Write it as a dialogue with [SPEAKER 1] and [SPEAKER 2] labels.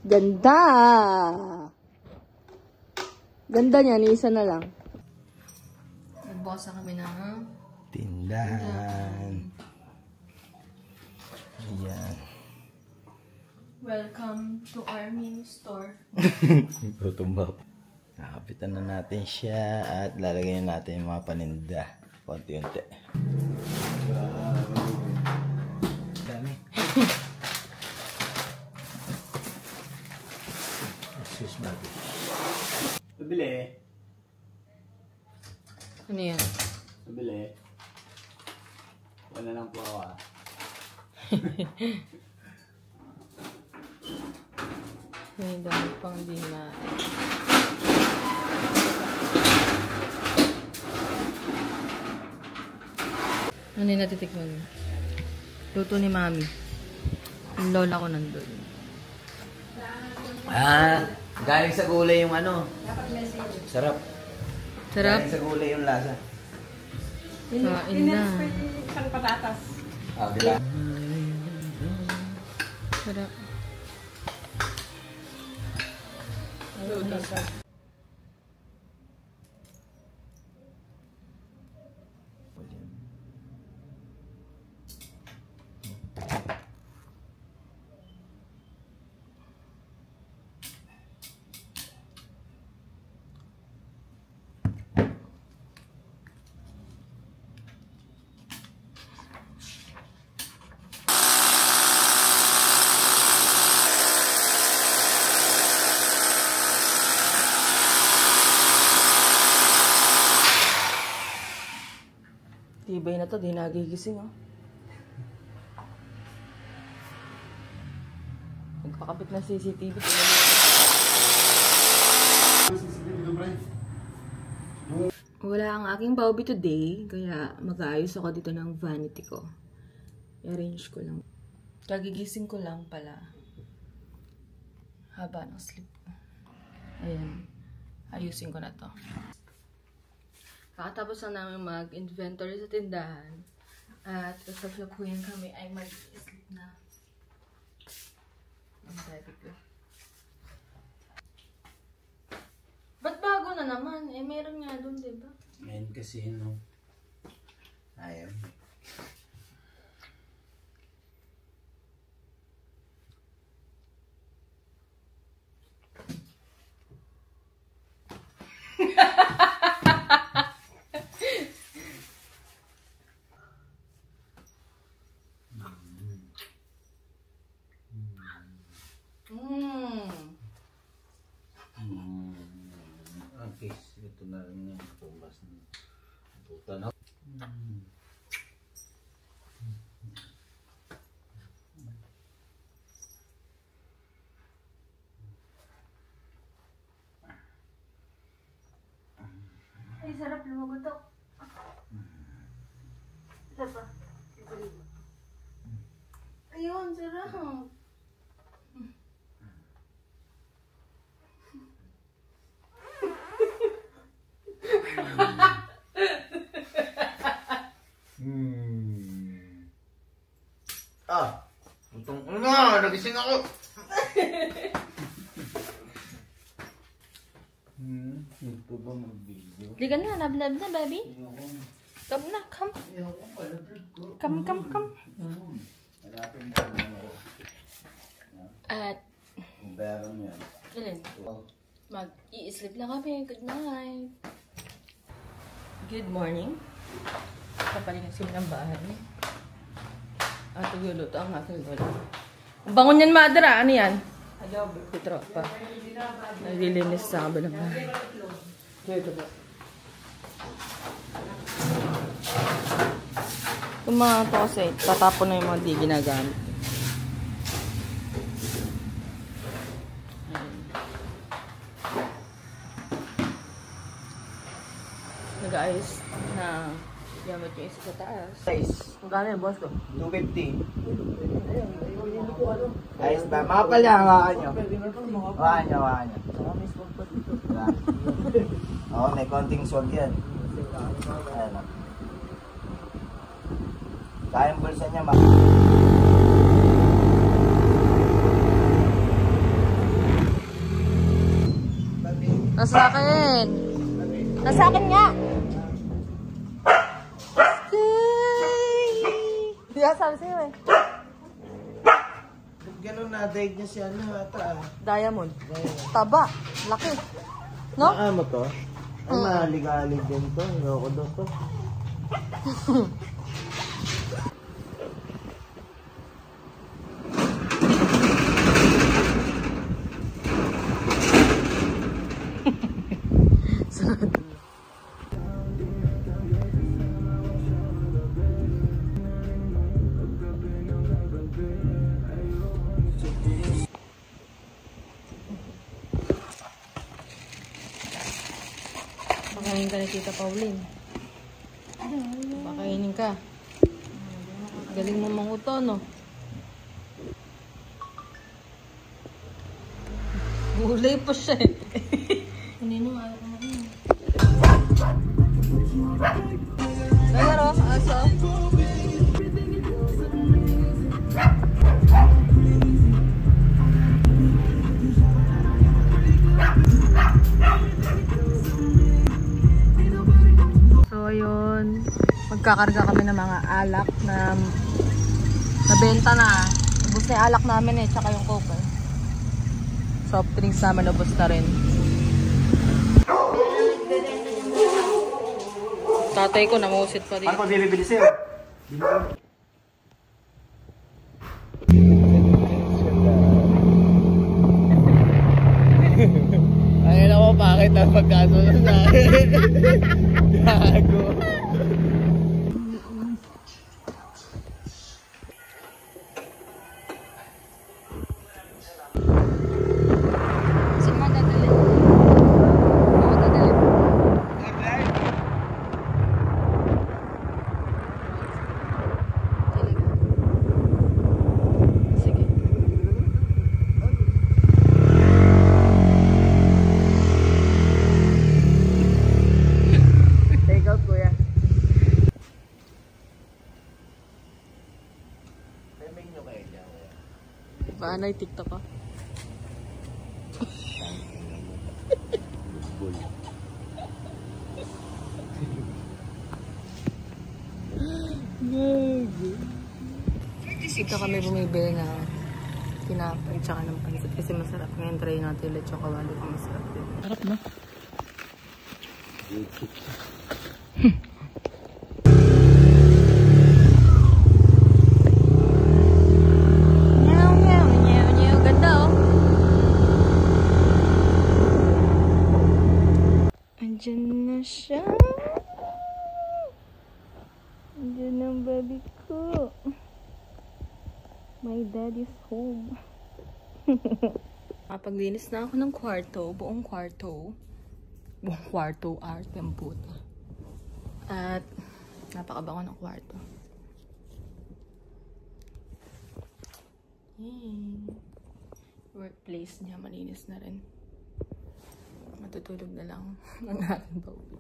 [SPEAKER 1] Ganda! Ganda niya, ni isa na lang. Nagbukas na kami ng
[SPEAKER 2] tindahan. Ayan.
[SPEAKER 1] Welcome to our mini store.
[SPEAKER 2] Tutumba. Nakapitan na natin siya at lalagyan natin yung mga paninda. Konti-unti. Dami. Excuse me. Pabili.
[SPEAKER 1] Ano yan?
[SPEAKER 2] Pabili. Wala lang po ako ah.
[SPEAKER 1] May dami pang di na. Ano yung natitikman mo? Luto ni Mami. Yung lola ko nandun.
[SPEAKER 2] Ah, galing sa gulay yung ano. Sarap.
[SPEAKER 1] Sarap?
[SPEAKER 2] Galing sa gulay yung lasa.
[SPEAKER 1] Kain na.
[SPEAKER 3] Isang patatas.
[SPEAKER 2] Ah, diba?
[SPEAKER 1] Sarap. Tibay na to, di nagigising oh. Nagpakapit na CCTV. Wala ang aking Baubi today, kaya mag-aayos ako dito ng vanity ko. I-arrange ko lang. Kagigising ko lang pala. Haba ng sleep ko. Ayan. Ayusin ko na to. Kakatapos na namin mag-inventory sa tindahan. At kasasakuyan kami ay mag-sleep na. Ang sabi ko. Ba't bago na naman? Eh, meron nga doon, diba?
[SPEAKER 2] Ngayon kasi, no? Ayaw. Okay, ito na rin yung pumas ng puta na.
[SPEAKER 1] Ay, sarap lumagotok. Sarap ba? Ayun, sarap.
[SPEAKER 2] Ah! Utong na! Nagising ako! Ito ba mag-video?
[SPEAKER 1] Liga na, love na, baby. Come na, come. Come. At,
[SPEAKER 2] Bayaran mo yan.
[SPEAKER 1] ilan? Mag-i-sleep na kami. Good night. Good morning. Kapalinis kami ng bahay. At nagluluto ang aking lola. Ang bangon yan, mother, ah. Ano yan? Si tropa. Naglilinis sa kabilang bahay. Yung mga ito kasi, tatapon na yung mga di ginagamit. Nag-ayos na gamit yung isa sa taas.
[SPEAKER 2] Size.
[SPEAKER 1] Ang gano'n yung boss ko?
[SPEAKER 2] 250. Ayos ba? Makapal yan, hawakan nyo. Hawakan nyo. Oo, may konting swag yan. Ayan o. Kayang bulsa niya,
[SPEAKER 1] Nasa akin. Nasa akin nga. Di ba sabi sa'yo eh.
[SPEAKER 2] Ganun na, daig niya si ano ata.
[SPEAKER 1] Diamond. Taba. Laki. No?
[SPEAKER 2] Ano to? Ay, maligalig din to. Ayoko daw to.
[SPEAKER 1] Pakainin ka ni Tita Pauline. Pakainin ka. Galing mo manguto, no? Gulay pa siya eh. Kanino, ayaw ko makin. Pero, aso. So, yun. Magkakarga kami ng mga alak na nabenta na. Ubus na yung alak namin eh, tsaka yung coke eh. Soft drinks namin, ubus na rin. Tatay ko, namusit pa din.
[SPEAKER 2] Ano pa bibili sa'yo? Ayun ako, bakit ang pagkasunod na akin? Gago.
[SPEAKER 1] Saan mo dadali? Sige.
[SPEAKER 2] Take out, kuya. Timing nyo kayo dyan, kuya.
[SPEAKER 1] Paano yung TikTok ko? Dito kami bumibili na tinapay tsaka ng pansit kasi masarap. Ngayon try natin ulit yung kawali kung masarap din. Sarap no? Meow, meow, meow, meow. Ganda oh. Andyan na siya. Andyan ang baby ko. My daddy's home. Kapaglinis na ako ng kwarto. Buong kwarto. Buong kwarto. Art yung puta. At napakabango ng kwarto. Yay. Workplace niya malinis na rin. Matutulog na lang ang aking baby.